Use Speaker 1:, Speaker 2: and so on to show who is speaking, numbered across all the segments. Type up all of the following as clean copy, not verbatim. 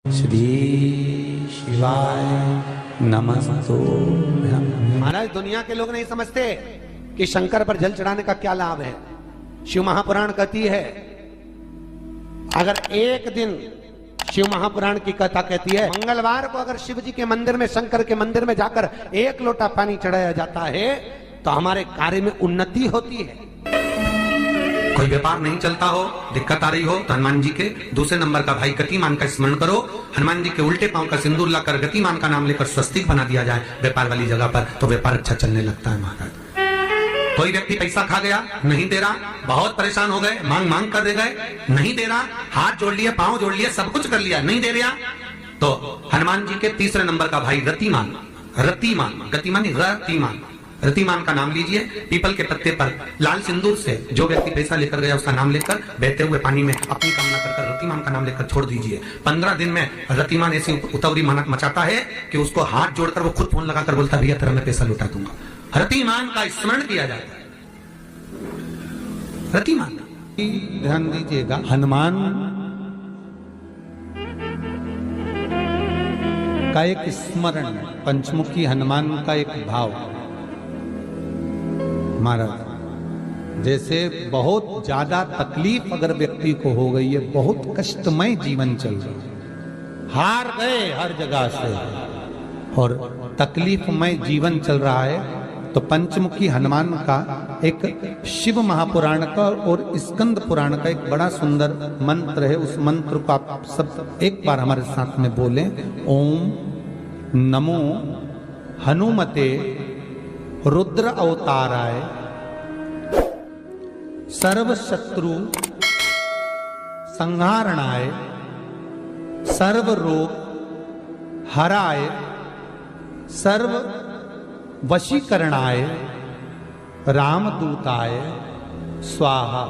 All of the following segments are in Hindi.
Speaker 1: श्री शिवाय नमस्तुभ्यं।
Speaker 2: महाराज, दुनिया के लोग नहीं समझते कि शंकर पर जल चढ़ाने का क्या लाभ है। शिव महापुराण कहती है, अगर एक दिन शिव महापुराण की कथा कहती है, मंगलवार को अगर शिव जी के मंदिर में, शंकर के मंदिर में जाकर एक लोटा पानी चढ़ाया जाता है तो हमारे कार्य में उन्नति होती है।
Speaker 3: कोई व्यापार नहीं चलता हो, दिक्कत आ रही हो तो हनुमान जी के दूसरे नंबर का भाई गतिमान का स्मरण करो। हनुमान जी के उल्टे पांव का सिंदूर लाकर गतिमान का नाम लेकर स्वस्तिक बना दिया जाए व्यापार वाली जगह पर, तो व्यापार अच्छा चलने लगता है महाराज। कोई व्यक्ति पैसा खा गया, नहीं दे रहा, बहुत परेशान हो गए, मांग मांग कर दे गए, नहीं दे रहा, हाथ जोड़ लिया, पांव जोड़ लिया, सब कुछ कर लिया, नहीं दे रहा, तो हनुमान जी के तीसरे नंबर का भाई रतिमान, रतिमान, गतिमान रतिमान, रतिमान का नाम लीजिए। पीपल के पत्ते पर लाल सिंदूर से जो व्यक्ति पैसा लेकर गया उसका नाम लेकर बहते हुए पानी में अपनी कामना कर रतिमान का नाम लेकर छोड़ दीजिए। 15 दिन में रतिमान ऐसी उतवरी मचाता है कि उसको हाथ जोड़कर वो खुद फोन लगाकर बोलता है, भैया तेरा मैं पैसा लौटा दूंगा। रतिमान का स्मरण किया जाता है। रतिमान,
Speaker 1: ध्यान दीजिएगा, हनुमान का एक स्मरण, पंचमुखी हनुमान का एक भाव। महाराज, जैसे बहुत ज्यादा तकलीफ अगर व्यक्ति को हो गई है, बहुत कष्टमय जीवन चल रहा है, हार गए हर जगह से और तकलीफमय जीवन चल रहा है, तो पंचमुखी हनुमान का एक शिव महापुराण का और स्कंद पुराण का एक बड़ा सुंदर मंत्र है। उस मंत्र को आप सब एक बार हमारे साथ में बोलें। ओम नमो हनुमते रुद्र अवताराय सर्व शत्रु संहारणाय सर्व रोग हराय सर्व वशीकरणाय रामदूताय स्वाहा।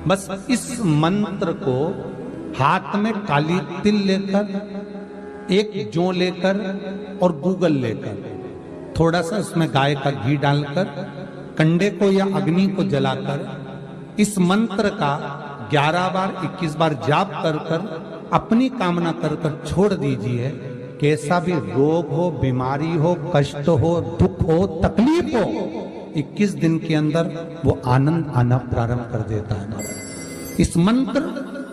Speaker 1: बस इस मंत्र को हाथ में काली तिल लेकर, एक जौ लेकर और गूगल लेकर, थोड़ा सा उसमें गाय का घी डालकर, कंडे को या अग्नि को जलाकर इस मंत्र का 11 बार 21 बार जाप कर कर अपनी कामना कर कर छोड़ दीजिए। कैसा भी रोग हो, बीमारी हो, कष्ट हो, दुख हो, तकलीफ हो, 21 दिन के अंदर वो आनंद आना प्रारंभ कर देता है। इस मंत्र,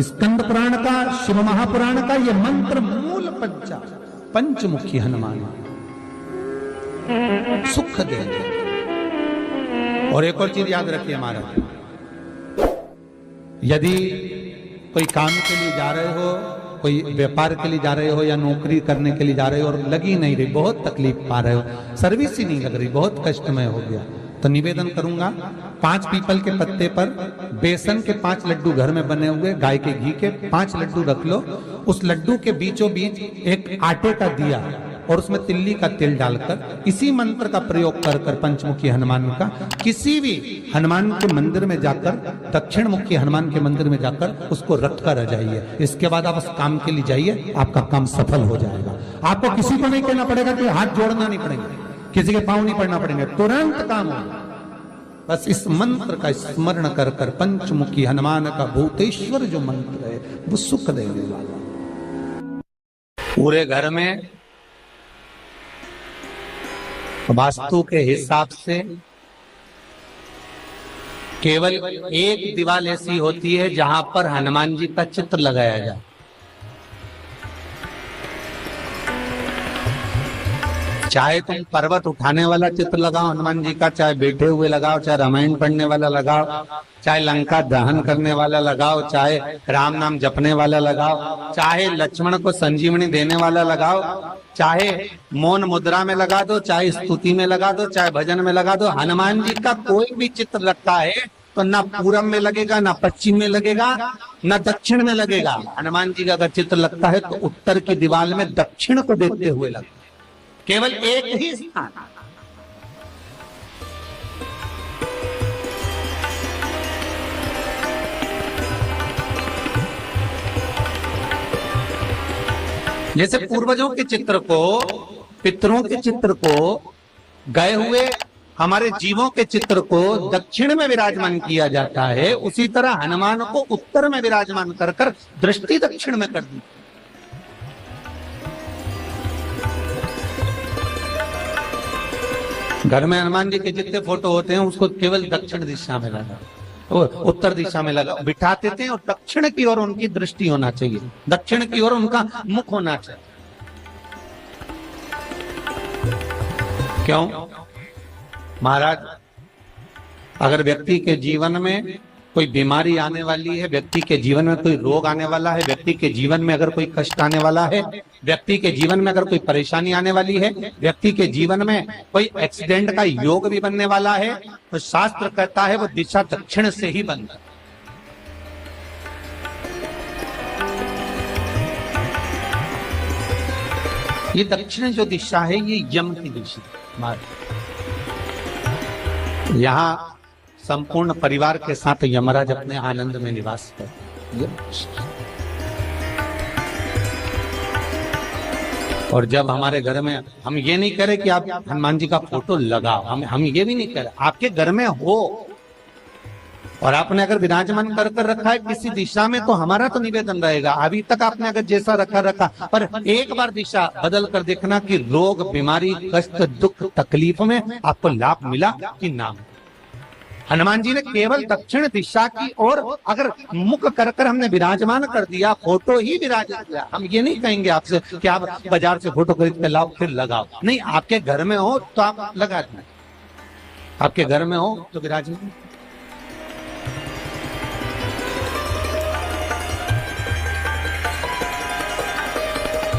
Speaker 1: स्कंद पुराण का, शिव महापुराण का ये मंत्र मूल पंचमुखी हनुमान सुख देंगे। और एक और चीज याद रखिए महाराज, यदि कोई काम के लिए जा रहे हो, कोई व्यापार के लिए जा रहे हो या नौकरी करने के लिए जा रहे हो और लगी नहीं रही, बहुत तकलीफ पा रहे हो, सर्विस ही नहीं लग रही, बहुत कष्टमय हो गया, तो निवेदन करूंगा 5 पीपल के पत्ते पर बेसन के 5 लड्डू घर में बने हुए, गाय के घी के 5 लड्डू रख लो। उस लड्डू के बीचों बीच एक आटे का दिया और उसमें तिल्ली का तेल डालकर इसी मंत्र का प्रयोग कर कर पंचमुखी हनुमान का किसी भी हनुमान के मंदिर में जाकर, दक्षिण मुखी हनुमान के मंदिर में जाकर उसको रख कर आ जाइए। इसके बाद आप उस काम के लिए जाइए, आपका काम सफल हो जाएगा। आपको किसी को नहीं कहना पड़ेगा कि हाथ जोड़ना नहीं पड़ेगा, किसी के पांव नहीं पड़ना पड़ेंगे, तुरंत काम होगा। बस इस मंत्र का स्मरण कर कर पंचमुखी हनुमान का भूतेश्वर जो मंत्र है वो सुख देने वाला। पूरे घर में वास्तु के हिसाब से केवल एक दीवार ऐसी होती है जहां पर हनुमान जी का चित्र लगाया जाए। चाहे तुम पर्वत उठाने वाला चित्र लगाओ हनुमान जी का, चाहे बैठे हुए लगाओ, चाहे रामायण पढ़ने वाला लगाओ, चाहे लंका दहन करने वाला लगाओ, चाहे राम नाम जपने वाला लगाओ, चाहे लक्ष्मण को संजीवनी देने वाला लगाओ, चाहे मौन मुद्रा में लगा दो, चाहे स्तुति में लगा दो, चाहे भजन में लगा दो। हनुमान जी का कोई भी चित्र लगता है तो ना पूरब में लगेगा, ना पश्चिम में लगेगा, ना दक्षिण में लगेगा। हनुमान जी का अगर चित्र लगता है तो उत्तर की दीवार में दक्षिण को देखते हुए लगता है, केवल एक ही स्थान। जैसे पूर्वजों के चित्र को, पितरों के चित्र को, गए हुए हमारे जीवों के चित्र को दक्षिण में विराजमान किया जाता है, उसी तरह हनुमान को उत्तर में विराजमान कर कर दृष्टि दक्षिण में कर दी। घर में हनुमान जी के जितने फोटो होते हैं उसको केवल दक्षिण दिशा में लगा, वो उत्तर दिशा में लगा बिठाते थे, और दक्षिण की ओर उनकी दृष्टि होना चाहिए, दक्षिण की ओर उनका मुख होना चाहिए। क्यों? महाराज, अगर व्यक्ति के जीवन में कोई बीमारी आने वाली है, व्यक्ति के जीवन में कोई रोग आने वाला है, व्यक्ति के जीवन में अगर कोई कष्ट आने वाला है, व्यक्ति के जीवन में अगर कोई परेशानी आने वाली है, व्यक्ति के जीवन में कोई एक्सीडेंट का योग भी बनने वाला है, तो शास्त्र कहता है वो दिशा दक्षिण से ही बनता है। ये दक्षिण जो दिशा है ये यम की दिशा। यहाँ संपूर्ण परिवार के साथ यमराज अपने आनंद में निवास करते। और जब हमारे घर में, हम ये नहीं कह रहे कि आप हनुमान जी का फोटो लगाओ, हम ये भी नहीं कह रहे, आपके घर में हो और आपने अगर विराजमान कर रखा है किसी दिशा में, तो हमारा तो निवेदन रहेगा, अभी तक आपने अगर जैसा रखा, पर एक बार दिशा बदल कर देखना कि रोग, बीमारी, कष्ट, दुख, तकलीफ में आपको लाभ मिला कि ना। हनुमान जी ने केवल दक्षिण दिशा की ओर अगर मुख कर कर हमने विराजमान कर दिया, फोटो ही विराजित किया। हम ये नहीं कहेंगे आपसे कि आप बाजार से फोटो खरीद के लाओ फिर लगाओ, नहीं, आपके घर में हो तो आप लगा दें, आपके घर में हो तो विराजमान।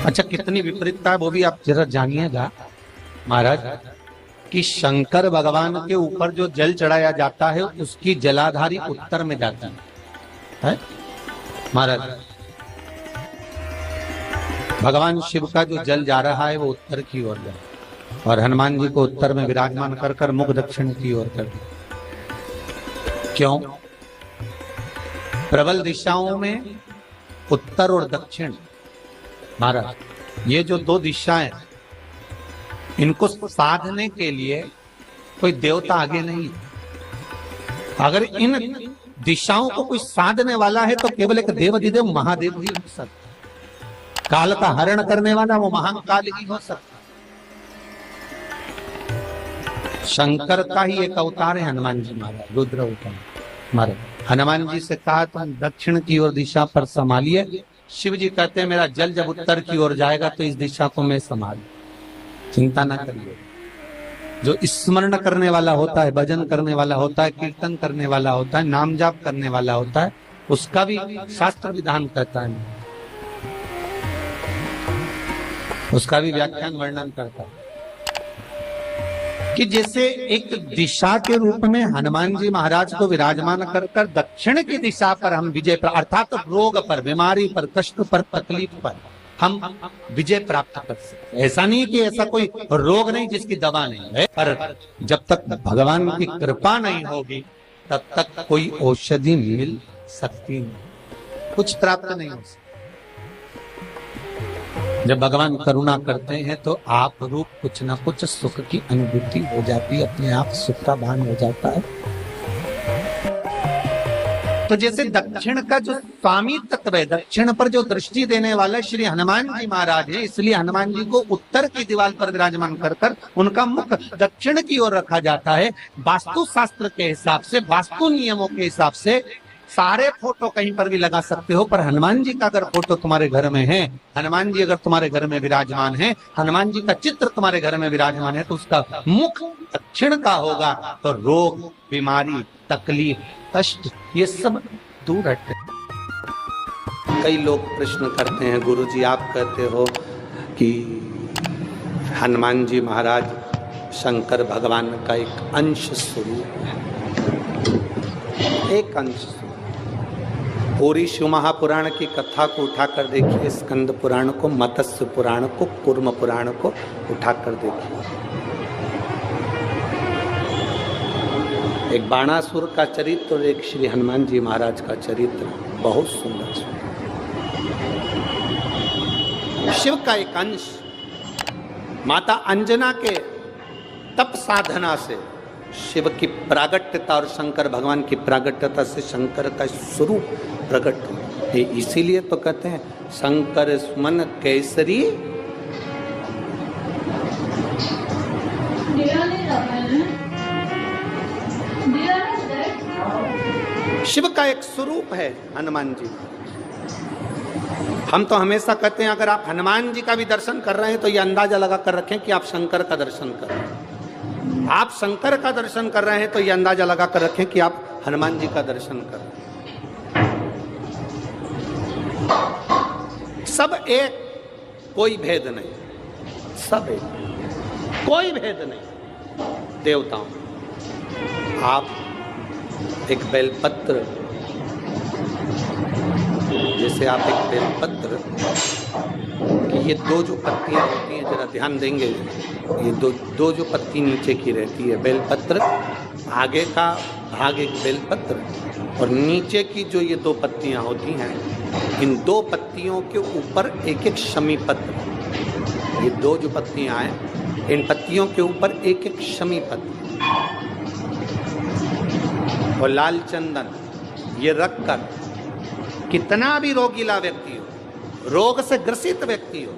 Speaker 1: अच्छा, कितनी विपरीतता है वो भी आप जरा जानिएगा महाराज, कि शंकर भगवान के ऊपर जो जल चढ़ाया जाता है उसकी जलाधारी उत्तर में जाती है महाराज। भगवान शिव का जो जल जा रहा है वो उत्तर की ओर जा, और हनुमान जी को उत्तर में विराजमान कर कर मुख दक्षिण की ओर कर दिया। क्यों? प्रबल दिशाओं में उत्तर और दक्षिण महाराज, ये जो दो दिशाएं, इनको साधने के लिए कोई देवता आगे नहीं। अगर इन दिशाओं को कोई साधने वाला है तो केवल एक देवाधिदेव महादेव ही हो सकता। काल का हरण करने वाला वो महाकाल ही हो सकता। शंकर का ही एक अवतार है हनुमान जी महाराज, रुद्र अवतार महाराज। हनुमान जी से कहा तुम दक्षिण की ओर दिशा पर संभालिए। शिव जी कहते हैं मेरा जल जब उत्तर की ओर जाएगा तो इस दिशा को मैं संभालू, चिंता ना करिए। जो स्मरण करने वाला होता है, भजन करने वाला होता है, कीर्तन करने वाला होता है, नाम जाप करने वाला होता है, उसका भी शास्त्र विधान कहता है, उसका भी व्याख्यान वर्णन करता है कि जैसे एक दिशा के रूप में हनुमान जी महाराज को विराजमान कर कर दक्षिण की दिशा पर हम विजय, अर्थात रोग पर, बीमारी पर, कष्ट पर, तकलीफ पर हम विजय प्राप्त कर सकते। ऐसा नहीं कि ऐसा कोई रोग नहीं जिसकी दवा नहीं है, पर जब तक भगवान की कृपा नहीं होगी तब तक कोई औषधि मिल सकती नहीं, कुछ प्राप्त नहीं हो सकता। जब भगवान करुणा करते हैं तो आप रूप कुछ ना कुछ सुख की अनुभूति हो जाती है, अपने आप सुख का भान हो जाता है। तो जैसे दक्षिण का जो स्वामी तत्व है, दक्षिण पर जो दृष्टि देने वाला श्री हनुमान जी महाराज है, इसलिए हनुमान जी को उत्तर की दीवार पर विराजमान कर कर उनका मुख दक्षिण की ओर रखा जाता है। वास्तु शास्त्र के हिसाब से, वास्तु नियमों के हिसाब से सारे फोटो कहीं पर भी लगा सकते हो, पर हनुमान जी का अगर फोटो तुम्हारे घर में है, हनुमान जी अगर तुम्हारे घर में विराजमान है, हनुमान जी का चित्र तुम्हारे घर में विराजमान है, तो उसका मुख दक्षिण का होगा, तो रोग, बीमारी, तकलीफ, कष्ट ये सब दूर हटते। कई लोग प्रश्न करते हैं, गुरुजी आप कहते हो कि हनुमान जी महाराज शंकर भगवान का एक अंश स्वरूप है, एक अंश। पूरी शिव महापुराण की कथा को उठाकर देखिए, स्कंद पुराण को, मत्स्य पुराण को, कूर्म पुराण को उठाकर देखिए। एक बाणासुर का चरित्र और एक श्री हनुमान जी महाराज का चरित्र बहुत सुंदर। शिव का एक अंश माता अंजना के तप साधना से शिव की प्रागट्यता और शंकर भगवान की प्रागट्यता से शंकर का स्वरूप प्रकट हो। इसीलिए तो कहते हैं शंकर सुमन केसरी।
Speaker 2: शिव का एक स्वरूप है हनुमान जी। हम तो हमेशा कहते हैं अगर आप हनुमान जी का भी दर्शन कर रहे हैं तो ये अंदाजा लगा कर रखें कि आप शंकर का दर्शन कर रहे हैं। आप शंकर का दर्शन कर रहे हैं तो ये अंदाजा लगा कर रखें कि आप हनुमान जी का दर्शन कर रहे हैं। सब एक, कोई भेद नहीं, सब एक, कोई भेद नहीं। देवताओं, आप एक बेलपत्र, जैसे आप एक बेलपत्र कि ये दो जो पत्तियां होती हैं, जरा ध्यान देंगे, ये दो जो पत्ती नीचे की रहती है बेलपत्र, आगे का भाग एक बेलपत्र और नीचे की जो ये दो पत्तियां होती हैं, इन दो पत्तियों के ऊपर एक एक शमी पत्र। ये दो जो पत्तियां हैं, इन पत्तियों के ऊपर एक एक शमी पत्र और लाल चंदन ये रखकर कितना भी रोगीला व्यक्ति हो, रोग से ग्रसित व्यक्ति हो,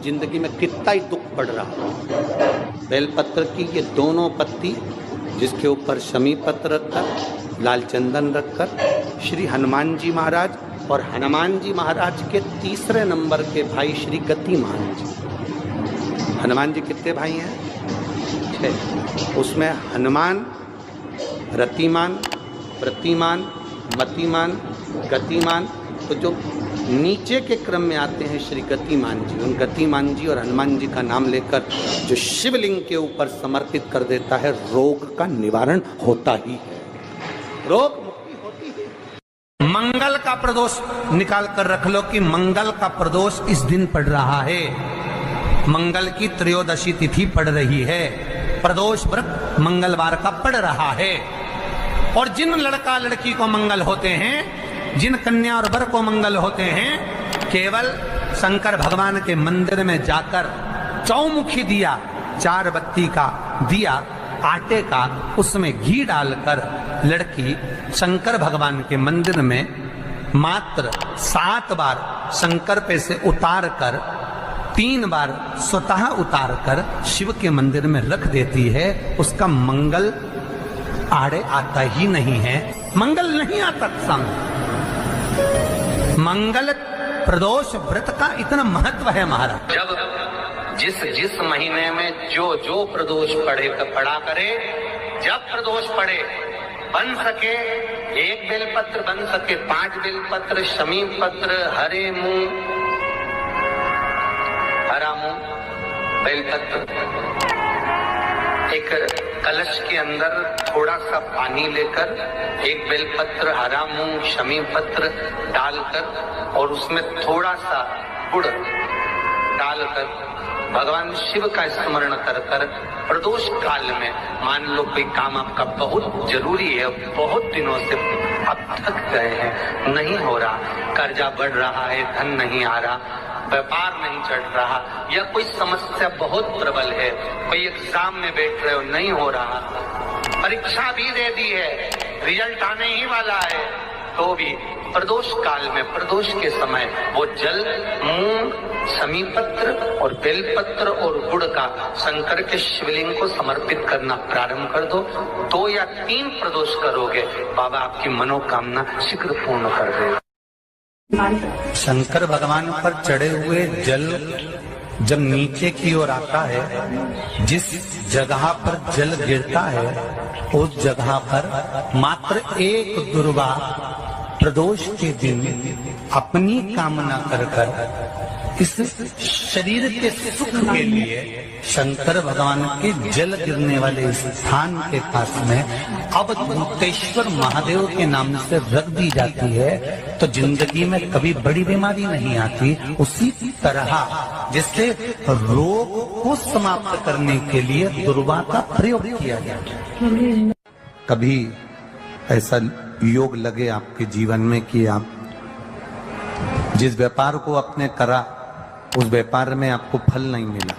Speaker 2: जिंदगी में कितना ही दुख पड़ रहा हो, बेलपत्र की ये दोनों पत्ती जिसके ऊपर शमी पत्र रखकर, लाल चंदन रखकर श्री हनुमान जी महाराज और हनुमान जी महाराज के तीसरे नंबर के भाई श्री गतिमान जी। हनुमान जी कितने भाई हैं? 6। उसमें हनुमान, रतिमान, प्रतिमान, मतिमान, गतिमान, तो जो नीचे के क्रम में आते हैं श्री गतिमान जी, उन गतिमान जी और हनुमान जी का नाम लेकर जो शिवलिंग के ऊपर समर्पित कर देता है, रोग का निवारण होता ही है, रोग मुक्ति होती है।
Speaker 3: मंगल का प्रदोष निकाल कर रख लो कि मंगल का प्रदोष इस दिन पड़ रहा है, मंगल की त्रयोदशी तिथि पड़ रही है, प्रदोष व्रत मंगलवार का पड़ रहा है। और जिन लड़का लड़की को मंगल होते हैं, जिन कन्या और वर को मंगल होते हैं, केवल शंकर भगवान के मंदिर में जाकर चौमुखी दिया, 4 बत्ती का दिया आटे का, उसमें घी डालकर लड़की शंकर भगवान के मंदिर में मात्र 7 बार शंकर पे से उतार कर 3 बार स्वतः उतार कर शिव के मंदिर में रख देती है, उसका मंगल आड़े आता ही नहीं है, मंगल नहीं आता सामने। मंगल प्रदोष व्रत का इतना महत्व है महाराज।
Speaker 4: जब जिस महीने में जो प्रदोष पड़ा करे, जब प्रदोष पड़े, बन सके 1 बेलपत्र, बन सके 5 बेलपत्र, शमी पत्र, हरे मुंह, हरा मुंह, बेलपत्र, एक कलश के अंदर थोड़ा सा पानी लेकर 1 बेलपत्र, हरा मूंग, शमी पत्र डालकर और उसमें थोड़ा सा गुड़ डालकर भगवान शिव का स्मरण कर कर प्रदोष काल में, मान लो कोई काम आपका बहुत जरूरी है, बहुत दिनों से अब थक गए हैं, नहीं हो रहा, कर्जा बढ़ रहा है, धन नहीं आ रहा, व्यापार नहीं चढ़ रहा, या कोई समस्या बहुत प्रबल है, कोई एग्जाम में बैठ रहे हो नहीं हो रहा, परीक्षा भी दे दी है, रिजल्ट आने ही वाला है, तो भी प्रदोष काल में, प्रदोष के समय वो जल, मूंग, शमी पत्र और बेलपत्र और गुड़ का शंकर के शिवलिंग को समर्पित करना प्रारंभ कर दो। 2 या 3 प्रदोष करोगे, बाबा आपकी मनोकामना शीघ्र पूर्ण कर देगा।
Speaker 3: शंकर भगवान पर चढ़े हुए जल जब नीचे की ओर आता है, जिस जगह पर जल गिरता है उस जगह पर मात्र एक दुर्गा प्रदोष के दिन अपनी कामना कर कर इस शरीर के सुख के लिए शंकर भगवान के जल गिरने वाले स्थान के पास में अवधूतेश्वर महादेव के नाम से रख दी जाती है, तो जिंदगी में कभी बड़ी बीमारी नहीं आती। उसी तरह जिससे रोग को समाप्त करने के लिए दुर्गा का प्रयोग किया जाता है।
Speaker 1: कभी ऐसा योग लगे आपके जीवन में कि आप जिस व्यापार को आपने करा उस व्यापार में आपको फल नहीं मिला,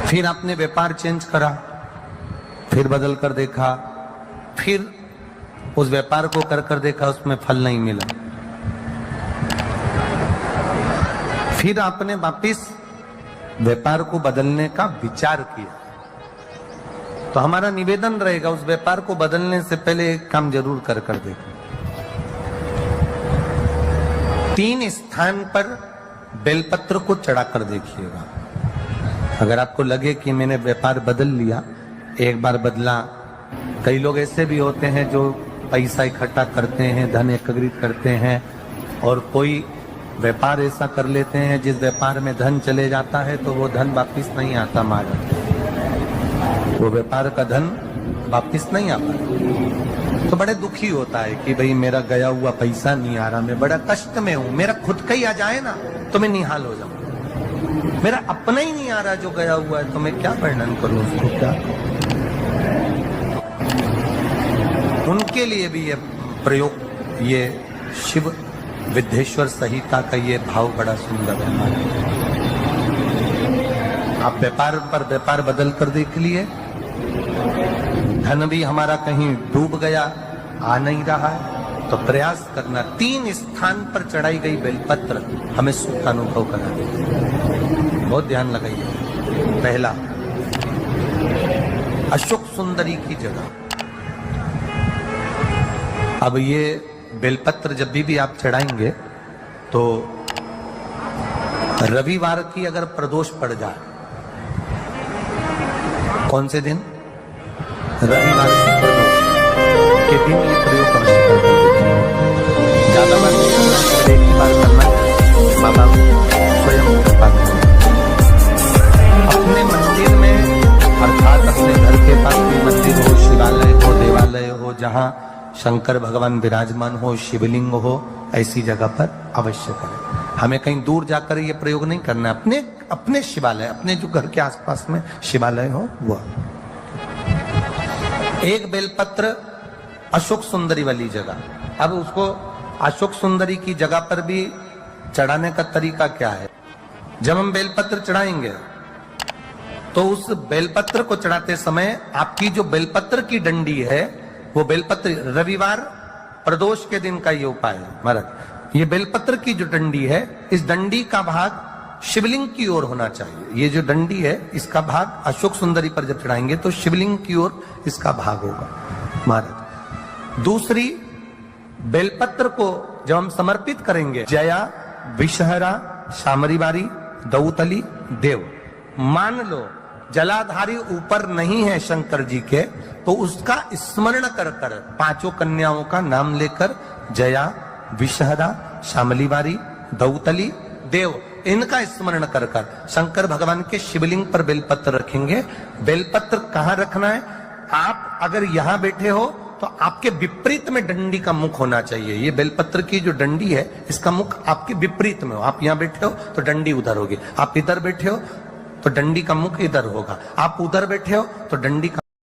Speaker 1: फिर आपने व्यापार चेंज करा, फिर बदल कर देखा, फिर उस व्यापार को कर देखा, उसमें फल नहीं मिला, फिर आपने वापिस व्यापार को बदलने का विचार किया, तो हमारा निवेदन रहेगा उस व्यापार को बदलने से पहले एक काम जरूर कर देखो। 3 स्थान पर बेलपत्र को चढ़ाकर देखिएगा। अगर आपको लगे कि मैंने व्यापार बदल लिया, एक बार बदला, कई लोग ऐसे भी होते हैं जो पैसा इकट्ठा करते हैं, धन एकत्रित करते हैं, और कोई व्यापार ऐसा कर लेते हैं जिस व्यापार में धन चले जाता है तो वो धन वापिस नहीं आता महाराज, वो व्यापार का धन वापिस नहीं आता। तो बड़े दुखी होता है कि भाई मेरा गया हुआ पैसा नहीं आ रहा, मैं बड़ा कष्ट में हूं, मेरा खुद का ही आ जाए ना तो मैं निहाल हो जाऊं, मेरा अपना ही नहीं आ रहा जो गया हुआ है, तो मैं क्या वर्णन करूं उसको, क्या उनके लिए भी ये प्रयोग, ये शिव विद्येश्वर संहिता का ये भाव बड़ा सुंदर है हमारे। आप व्यापार पर व्यापार बदल कर देख लिए, धन भी हमारा कहीं डूब गया, आ नहीं रहा है, तो प्रयास करना 3 स्थान पर चढ़ाई गई बेलपत्र हमें सुख का अनुभव करा देगी। बहुत ध्यान लगाइए। पहला, अशोक सुंदरी की जगह। अब ये बेलपत्र जब भी आप चढ़ाएंगे तो रविवार की अगर प्रदोष पड़ जाए, कौन से दिन? रविवार की प्रदोष के दिन ये प्रयोग अवश्य करना। ज्यादा बार नहीं करना, एक बार करना, बाबा स्वयं कृपा करें। अपने मंदिर में, अर्थात अपने घर के पास भी मंदिर हो, शिवालय हो, देवालय हो, जहाँ शंकर भगवान विराजमान हो, शिवलिंग हो, ऐसी जगह पर अवश्य करें। हमें कहीं दूर जाकर ये प्रयोग नहीं करना, अपने शिवालय, अपने जो घर के आसपास में शिवालय हो वो। एक बेलपत्र अशोक सुंदरी वाली जगह। अब उसको अशोक सुंदरी की जगह पर भी चढ़ाने का तरीका क्या है? जब हम बेलपत्र चढ़ाएंगे तो उस बेलपत्र को चढ़ाते समय आपकी जो बेलपत्र की डंडी है, वो बेलपत्र, रविवार प्रदोष के दिन का ये उपाय है महाराज। ये बेलपत्र की जो डंडी है, इस डंडी का भाग शिवलिंग की ओर होना चाहिए। ये जो डंडी है, इसका भाग अशोक सुंदरी पर जब चढ़ाएंगे तो शिवलिंग की ओर इसका भाग होगा महाराज। दूसरी, बेलपत्र को जब हम समर्पित करेंगे, जया, विषहरा, शामरीवारी, दौतली, देव, मान लो जलाधारी ऊपर नहीं है शंकर जी के, तो उसका स्मरण कर कर 5 कन्याओं का नाम लेकर जया, विषहरा, शामलीवारी, दौतली, देव, इनका स्मरण कर कर शंकर भगवान के शिवलिंग पर बेलपत्र रखेंगे। बेलपत्र कहाँ रखना है? आप अगर यहाँ बैठे हो तो आपके विपरीत में डंडी का मुख होना चाहिए। ये बेलपत्र की जो डंडी है, इसका मुख आपके विपरीत में हो। आप यहाँ बैठे हो तो डंडी उधर होगी, आप इधर बैठे हो तो डंडी का मुख इधर होगा, आप उधर बैठे हो तो डंडी का